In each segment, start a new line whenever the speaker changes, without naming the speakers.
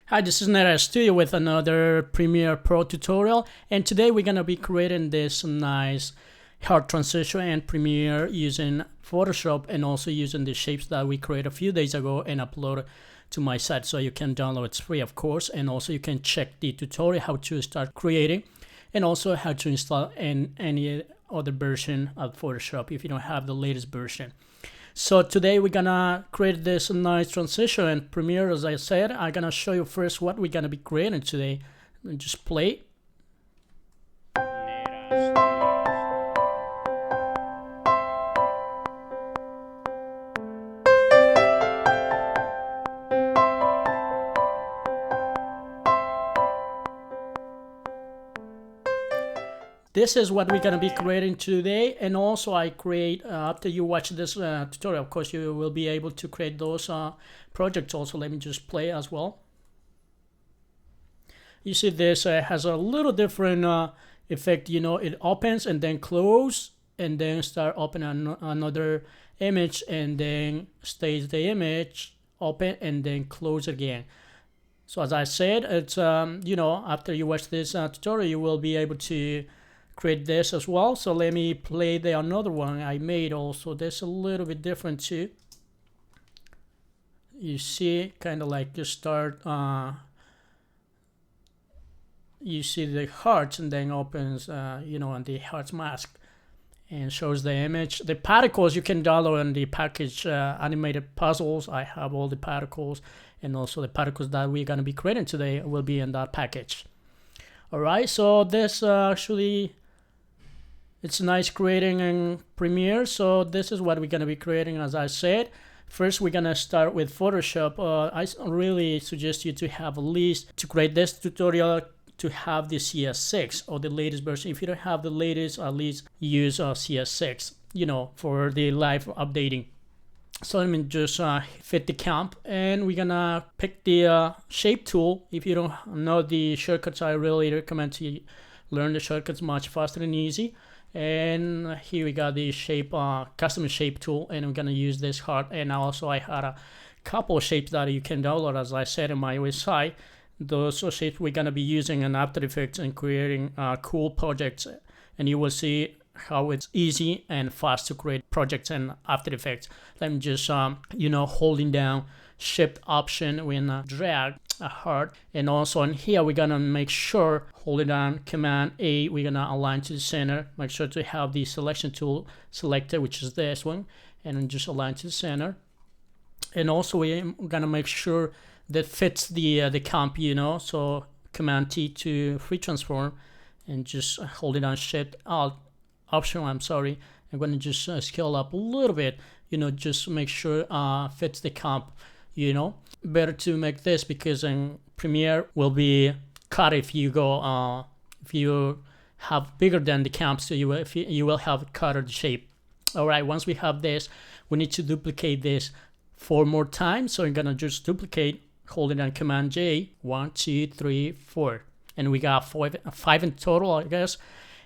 Hi, this is Nera Studio with another Premiere Pro tutorial, and today we're gonna be creating this nice hard transition and Premiere using Photoshop and also using the shapes that we created a few days ago and upload to my site, so you can download. It's free, of course, and also you can check the tutorial how to start creating and also how to install any other version of Photoshop if you don't have the latest version. So today we're gonna create this nice transition and Premiere. As I said, I'm gonna show you first what we're gonna be creating today. Just play. This is what we're gonna be creating today, and also I create after you watch this tutorial, of course you will be able to create those projects also. Let me just play as well. You see this has a little different effect, you know, it opens and then close and then start opening another image and then stays the image open and then close again. So as I said, it's you know, after you watch this tutorial you will be able to create this as well. So let me play the another one I made also. That's a little bit different too. You see, kind of like you start you see the hearts and then opens you know, on the hearts mask and shows the image. The particles you can download in the package animated puzzles. I have all the particles, and also the particles that we're going to be creating today will be in that package. All right, so this actually it's nice creating in Premiere. So this is what we're going to be creating. As I said, first we're going to start with Photoshop. I really suggest you to have at least, to create this tutorial, to have the CS6 or the latest version. If you don't have the latest, at least use CS6, you know, for the live updating. So let me just fit the camp, and we're gonna pick the shape tool. If you don't know the shortcuts, I really recommend to learn the shortcuts much faster and easy. And here we got the shape custom shape tool, and I'm gonna use this heart. And also I had a couple of shapes that you can download, as I said, in my website. Those shapes we're gonna be using in After Effects and creating cool projects, and you will see how it's easy and fast to create projects in After Effects. Let me just you know, holding down Shift Option when drag a heart, and also in here we're gonna make sure holding down Command A, we're gonna align to the center. Make sure to have the selection tool selected, which is this one, and then just align to the center. And also we're gonna make sure that fits the camp, you know. So Command T to free transform, and just holding down Shift Alt Option. I'm sorry, I'm gonna just scale up a little bit, you know, just make sure fits the camp. You know, better to make this because in Premiere will be cut if you go if you have bigger than the camp, so you will have cut the shape. All right, once we have this, we need to duplicate this 4 more times. So I'm gonna just duplicate, holding down Command J, 1, 2, 3, 4, and we got 5 in total, I guess.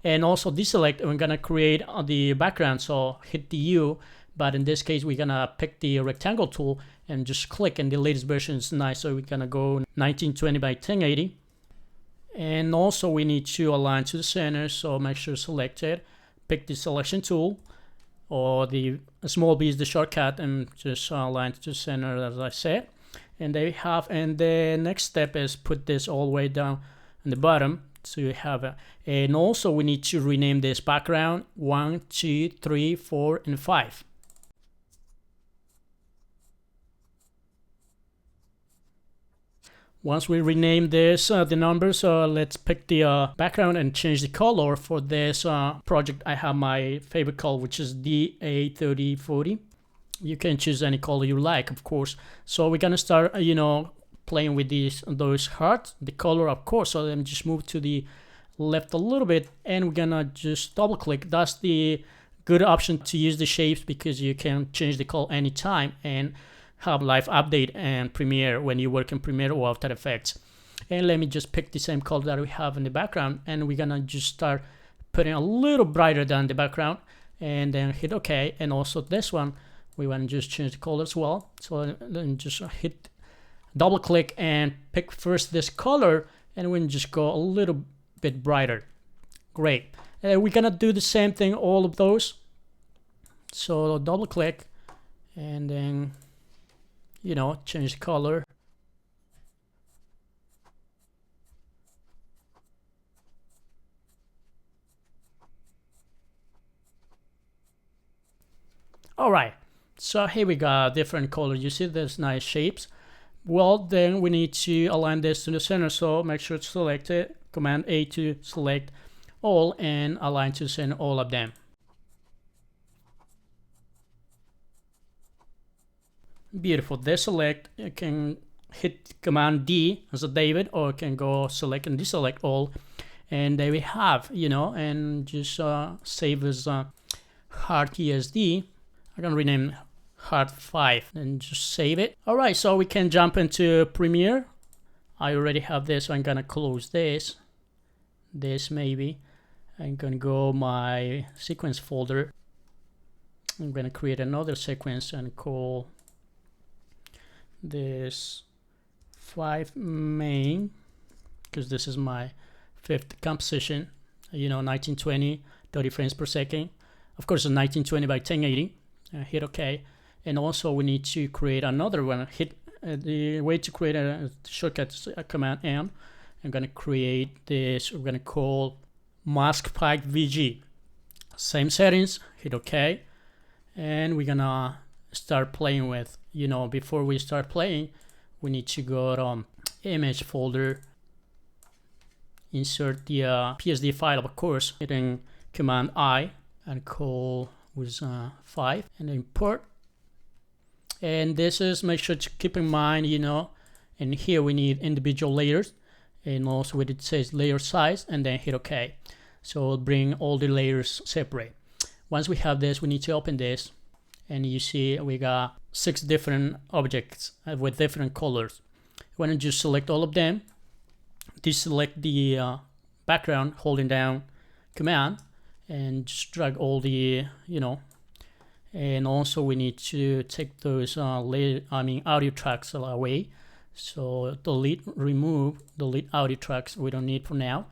And also deselect, we're gonna create the background, so hit the U, but in this case we're gonna pick the rectangle tool and just click, and the latest version is nice, so we're gonna go 1920 by 1080. And also we need to align to the center, so make sure selected, pick the selection tool, or the small b is the shortcut, and just align to the center as I said. And there you have, and the next step is put this all the way down in the bottom, so you have it. And also we need to rename this background 1, 2, 3, 4, and 5. Once we rename this the numbers, let's pick the background and change the color. For this project I have my favorite color, which is DA3040. You can choose any color you like, of course. So we're gonna start you know, playing with those hearts, the color, of course. So let me just move to the left a little bit, and we're gonna just double click. That's the good option to use the shapes, because you can change the color anytime and have live update and Premiere when you work in Premiere or After Effects. And let me just pick the same color that we have in the background, and we're gonna just start putting a little brighter than the background, and then hit OK. And also this one we want to just change the color as well, so then just hit double click and pick first this color, and we can just go a little bit brighter. Great. We're gonna do the same thing, all of those. So double click and then, you know, change the color. All right, so here we got different colors. You see there's nice shapes. Well, then we need to align this to the center, so make sure to select it, Command A to select all, and align to the center all of them. Beautiful. Deselect, you can hit Command D as a David, or you can go select and deselect all, and there we have, you know, and just save as hard ESD. I'm gonna rename hard 5 and just save it. All right, so we can jump into Premiere. I already have this, so I'm gonna close this maybe. I'm gonna go my sequence folder. I'm gonna create another sequence and call this 5 main, because this is my 5th composition, you know, 1920 30 frames per second. Of course, it's 1920 by 1080. Hit OK, and also we need to create another one. Hit the way to create a shortcut is Command M. I'm gonna create this. We're gonna call mask pack VG. Same settings. Hit OK, and we're gonna start playing with. You know, before we start playing, we need to go to image folder, insert the PSD file, of course, hitting Command I, and call with 5 and import. And this is, make sure to keep in mind, you know, and here we need individual layers, and also it says layer size, and then hit OK. So it'll bring all the layers separate. Once we have this, we need to open this, and you see we got 6 different objects with different colors. When you just select all of them, deselect the background, holding down Command, and just drag all the, you know, and also we need to take those audio tracks away. So remove, delete audio tracks we don't need for now,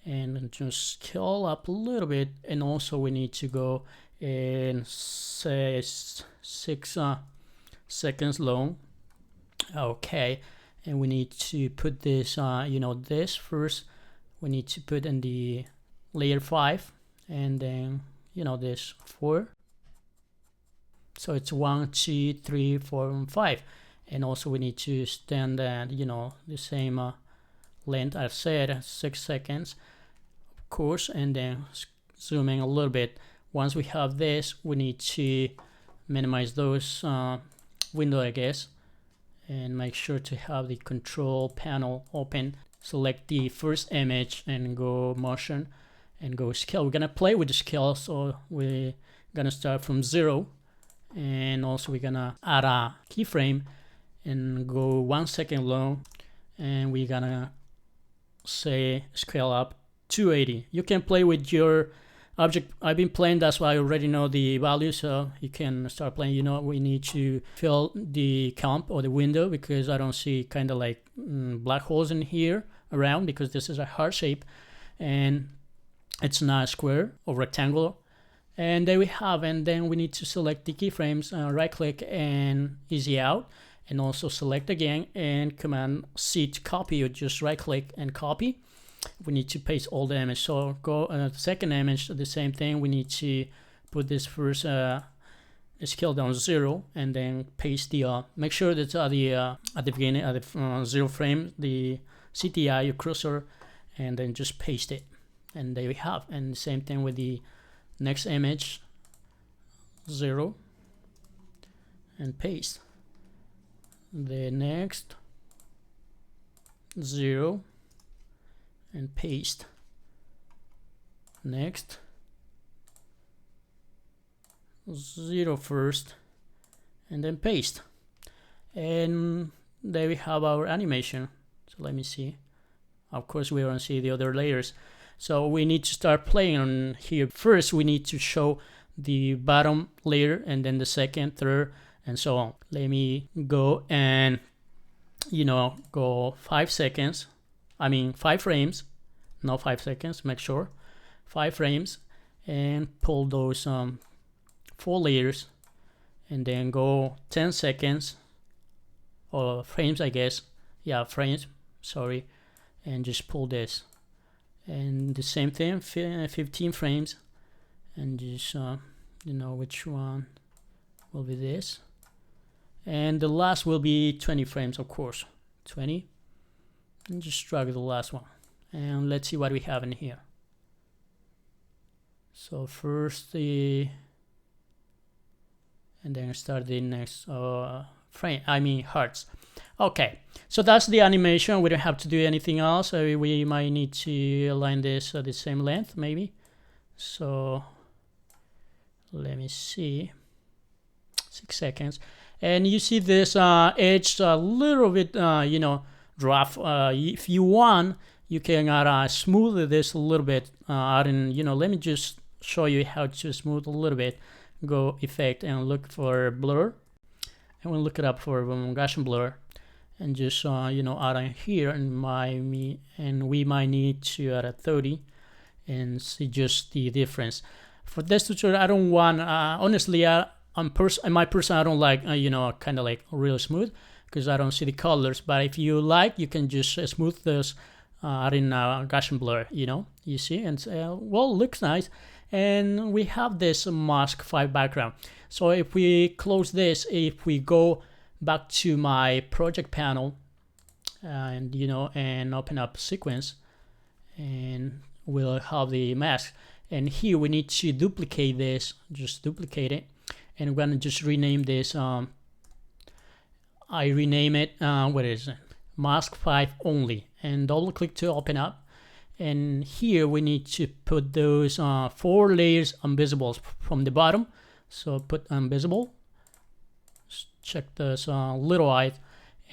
and just scale up a little bit. And also we need to go and say 6 seconds long. Okay, and we need to put this, you know, this first. We need to put in the layer 5. And then, you know, this 4. So it's 1, 2, 3, 4, and 5. And also we need to stand at, you know, the same length I said, 6 seconds, of course. And then zooming a little bit. Once we have this, we need to minimize those window, I guess, and make sure to have the control panel open. Select the first image and go motion and go scale. We're gonna play with the scale, so we're gonna start from 0, and also we're gonna add a keyframe and go 1 second long, and we're gonna say scale up 280. You can play with your object. I've been playing, that's why I already know the value, so you can start playing. You know, we need to fill the comp or the window, because I don't see kind of like black holes in here around, because this is a heart shape and it's not square or rectangular. And there we have, and then we need to select the keyframes, right click and easy out, and also select again and Command C to copy, or just right click and copy. We need to paste all the image. So go the second image, the same thing. We need to put this first scale down 0, and then paste the make sure that at the beginning, at the 0 frame, the CTI, your cursor, and then just paste it. And there we have. And the same thing with the next image, 0, and paste. The next 0 and paste. Next 0 first and then paste. And there we have our animation. So let me see. Of course we want to see the other layers. So we need to start playing on here. First we need to show the bottom layer, and then the second, third, and so on. Let me go and go 5 seconds, 5 frames, not 5 seconds, make sure 5 frames, and pull those 4 layers, and then go 10 seconds or frames, I guess. Yeah, frames, sorry, and just pull this, and the same thing, 15 frames, and just which one will be this, and the last will be 20 frames, of course, 20, and just drag the last one, and let's see what we have in here. So first and then start the next frame, hearts. Okay, so that's the animation. We don't have to do anything else. We might need to align this at the same length, maybe. So let me see, 6 seconds, and you see this edge a little bit rough. If you want, you can smooth this a little bit. Let me just show you how to smooth a little bit. Go effect and look for blur, and we'll look it up for Gaussian blur, and just add on here, and we might need to add a 30 and see just the difference. For this tutorial, I don't want honestly, I don't like kind of like real smooth, because I don't see the colors. But if you like, you can just smooth this adding Gaussian blur, you see, and well, looks nice. And we have this mask 5 background. So if we close this, if we go back to my project panel, and and open up sequence, and we'll have the mask. And here we need to duplicate this, just duplicate it, and we're gonna just rename this. I rename it, what is it? Mask 5 only, and double click to open up. And here we need to put those 4 layers invisible from the bottom. So put invisible, check this little eye,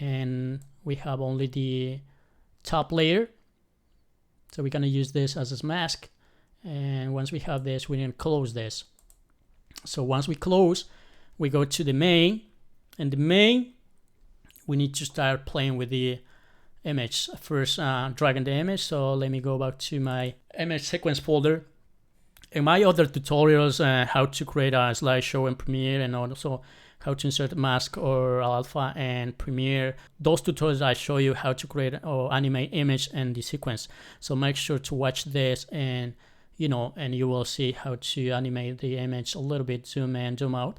and we have only the top layer. So we're gonna use this as a mask. And once we have this, we need to close this. So once we close, we go to the main, and the main, we need to start playing with the image. First, dragging the image. So let me go back to my image sequence folder. In my other tutorials, how to create a slideshow in Premiere, and also how to insert mask or alpha and Premiere, those tutorials I show you how to create or animate image and the sequence. So make sure to watch this, and and you will see how to animate the image a little bit, zoom in, zoom out.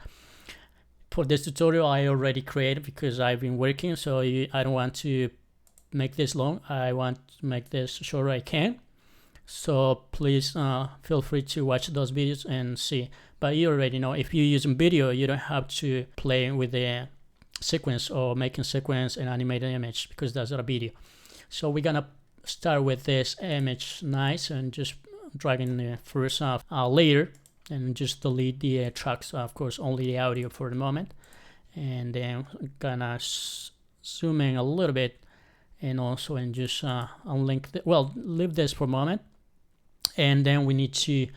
For this tutorial, I already created because I've been working, so I don't want to make this long. I want to make this shorter I can. So please feel free to watch those videos and see. But you already know, if you're using video, you don't have to play with the sequence or making sequence and animate an image, because that's not a video. So we're gonna start with this image nice, and just dragging the first layer, and just delete the tracks, of course only the audio for the moment. And then gonna zoom in a little bit, and also and just unlink leave this for a moment. And then we need to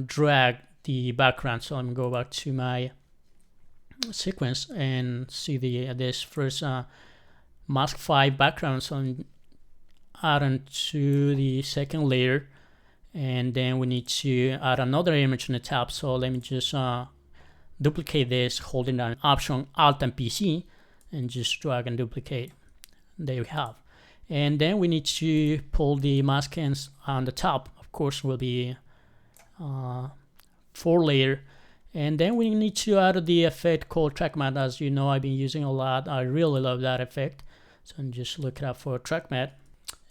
drag the background. So I'm gonna go back to my sequence and see this first mask 5 background. So I'm adding to the second layer, and then we need to add another image on the top. So let me just duplicate this, holding down Option Alt and PC, and just drag and duplicate. There we have. And then we need to pull the maskings on the top. Of course, will be 4 layer. And then we need to add the effect called track matte. As you know, I've been using a lot. I really love that effect. So I'm just looking up for track matte,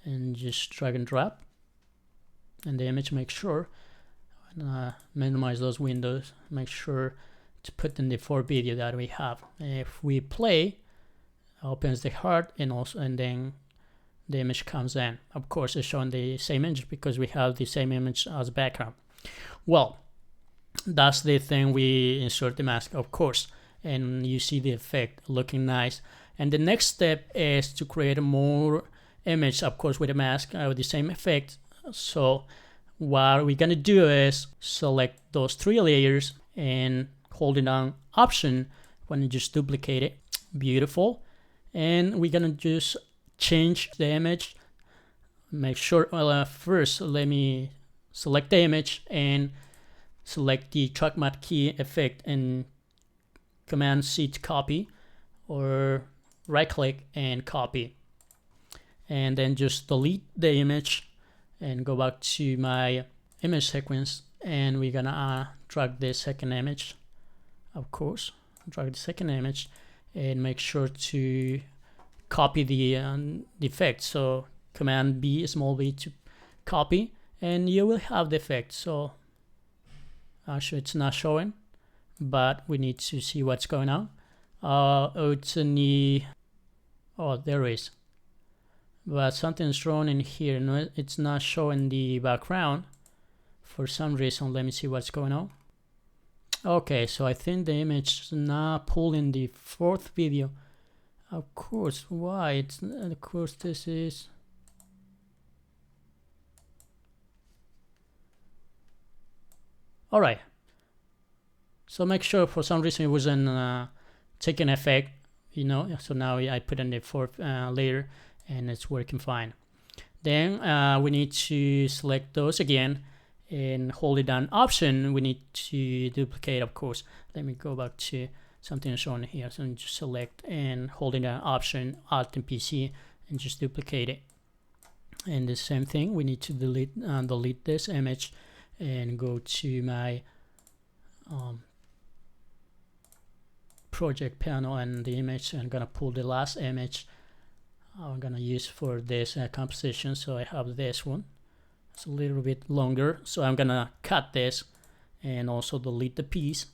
and just drag and drop. And the image, make sure, minimize those windows, make sure to put in the 4 video that we have. And if we play, opens the heart, and then the image comes in. Of course, it's showing the same image because we have the same image as background. Well, that's the thing. We insert the mask, of course, and you see the effect looking nice. And the next step is to create a more image, of course, with a mask with the same effect. So what we're gonna do is select those 3 layers, and holding down Option when you just duplicate it. Beautiful. and we're gonna just change the image. Make sure, first let me select the image and select the trackpad key effect and Command C to copy, or right click and copy, and then just delete the image and go back to my image sequence, and we're gonna drag the second image, of course, drag the second image and make sure to copy the effect. So Command B, small b to copy, and you will have the effect. So actually it's not showing, but we need to see what's going on. Oh, it's in the, oh, there is, but something's wrong in here. No, it's not showing the background for some reason. Let me see what's going on. Okay, so I think the image is not pulling the fourth video. Of course, why? It's, of course, this is, all right. So make sure for some reason it wasn't taking effect, you know. So now I put in the fourth layer and it's working fine. Then we need to select those again and hold it down Option. We need to duplicate, of course. Let me go back to something shown here. So just select and hold it down Option, Alt and PC, and just duplicate it. And the same thing, we need to delete this image and go to my project panel and the image. I'm gonna pull the last image I'm gonna use for this composition. So I have this one. It's a little bit longer, so I'm gonna cut this and also delete the piece,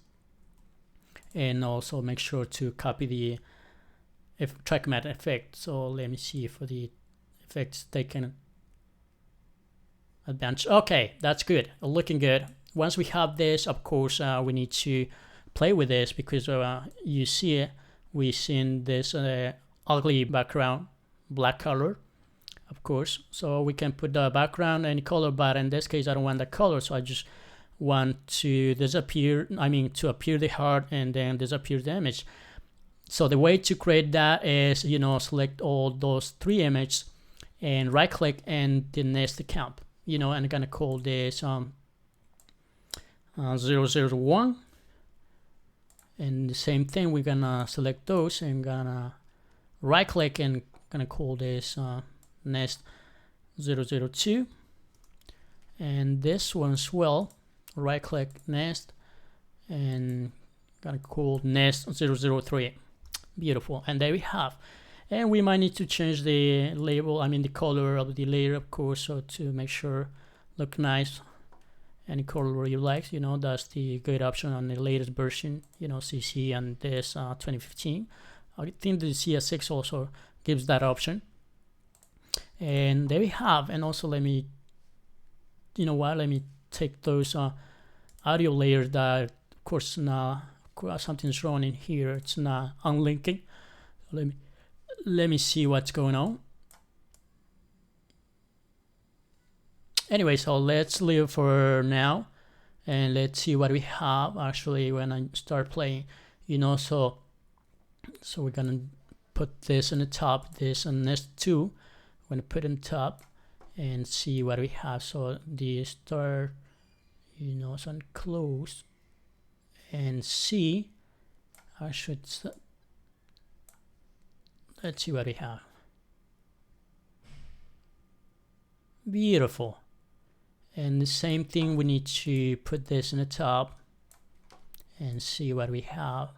and also make sure to copy the trackpad effect. So let me see for the effects taken advantage. Okay, that's good, looking good. Once we have this, of course, we need to play with this, because you see we seen this ugly background, black color, of course. So we can put the background any color, but in this case I don't want the color, so I just want to disappear, I mean to appear the heart and then disappear the image. So the way to create that is, you know, select all those three images and right click and the next account, you know, and I'm gonna call this 001, and the same thing, we're gonna select those and gonna right click and gonna call this nest 002, and this one as well, right click nest and gonna call nest 003. Beautiful, and there we have. And we might need to change the label, I mean the color of the layer, of course, so to make sure look nice. Any color you like, you know, that's the good option on the latest version, you know, CC and this 2015. I think the CS6 also gives that option. And there we have. And also let me, you know what, let me take those audio layers that, of course, now something's wrong in here. It's not unlinking. Let me see what's going on. Anyway, so let's leave for now and let's see what we have actually when I start playing, you know. So we're gonna put this on the top, this and this two, I'm gonna put on top and see what we have. So the start, you know, so close and see, I should, let's see what we have. Beautiful. And the same thing, we need to put this in the top and see what we have.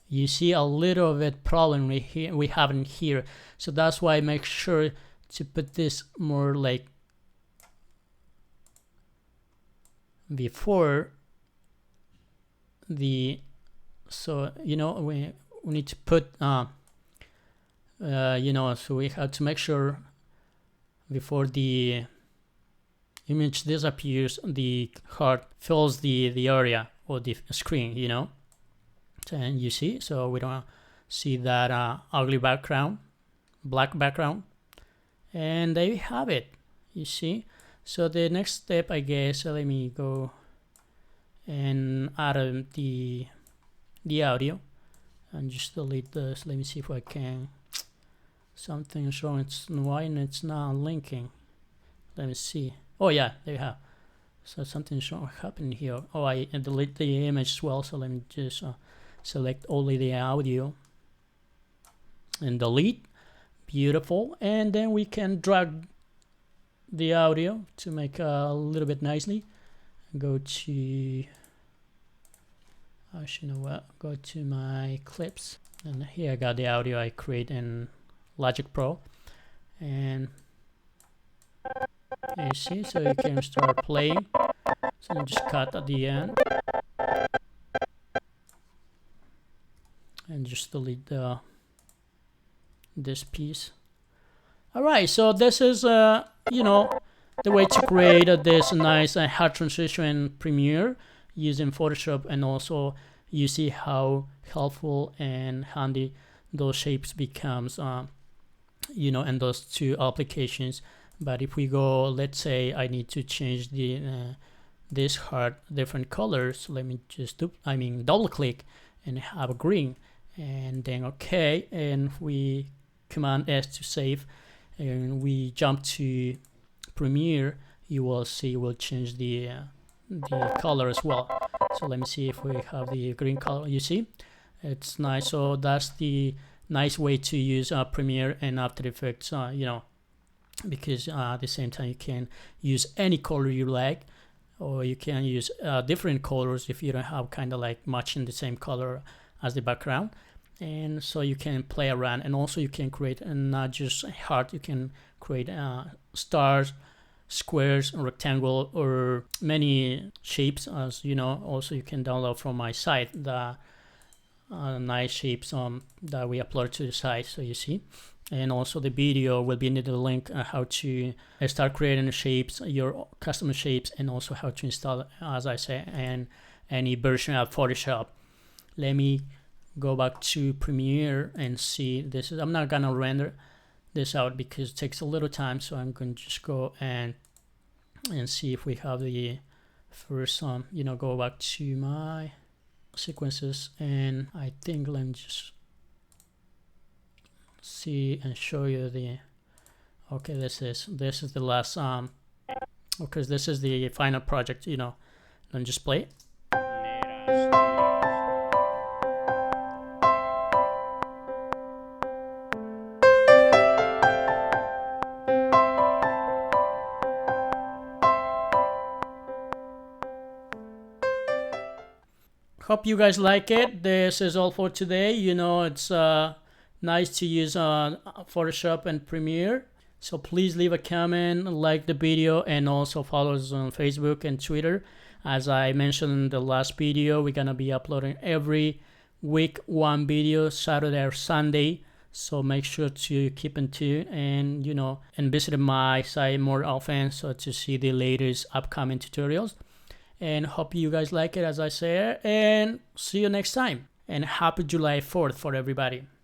You see a little bit problem we have in here, so that's why I make sure to put this more like before the, so you know, we need to put you know, so we have to make sure before the image disappears, the heart fills the area or the screen, you know. And you see, so we don't see that ugly background, black background, and there you have it, you see. So the next step, I guess, let me go and add the audio, and just delete this. Let me see if I can. Something's wrong. It's why it's not linking. Let me see. Oh yeah, there you have. So something's wrong happening here. Oh, I delete the image as well. So let me just select only the audio and delete. Beautiful. And then we can drag the audio to make a little bit nicely. Go to, actually, you know what? Go to my clips, and here I got the audio I create in Logic Pro, and you see, so you can start playing. So you just cut at the end and just delete this piece. All right, so this is you know, the way to create this nice hard transition in Premiere using Photoshop, and also you see how helpful and handy those shapes becomes, you know, in those two applications. But if we go, let's say I need to change the this heart different colors, let me just double click and have a green, and then okay, and we Command S to save, and we jump to Premiere, you will see we'll change the color as well. So let me see if we have the green color. You see, it's nice. So that's the nice way to use Premiere and After Effects, you know, because at the same time you can use any color you like, or you can use different colors if you don't have kind of like matching the same color as the background. And so you can play around, and also you can create, and not just heart, you can create stars, squares, rectangle, or many shapes, as you know. Also you can download from my site the nice shapes that we upload to the site, so you see. And also the video will be in the link how to start creating shapes, your custom shapes, and also how to install, as I say, and any version of Photoshop. Let me go back to Premiere and see. This is, I'm not gonna render this out because it takes a little time, so I'm going to just go and see if we have the first you know, go back to my sequences, and I think let me just see and show you the, okay, this is the last because this is the final project, you know. Let me just play it. Hope you guys like it. This is all for today. You know, it's nice to use Photoshop and Premiere. So please leave a comment, like the video, and also follow us on Facebook and Twitter. As I mentioned in the last video, we're gonna be uploading every week one video, Saturday or Sunday. So make sure to keep in tune, and you know, and visit my site more often so to see the latest upcoming tutorials. And hope you guys like it, as I say, and see you next time. And happy July 4th for everybody.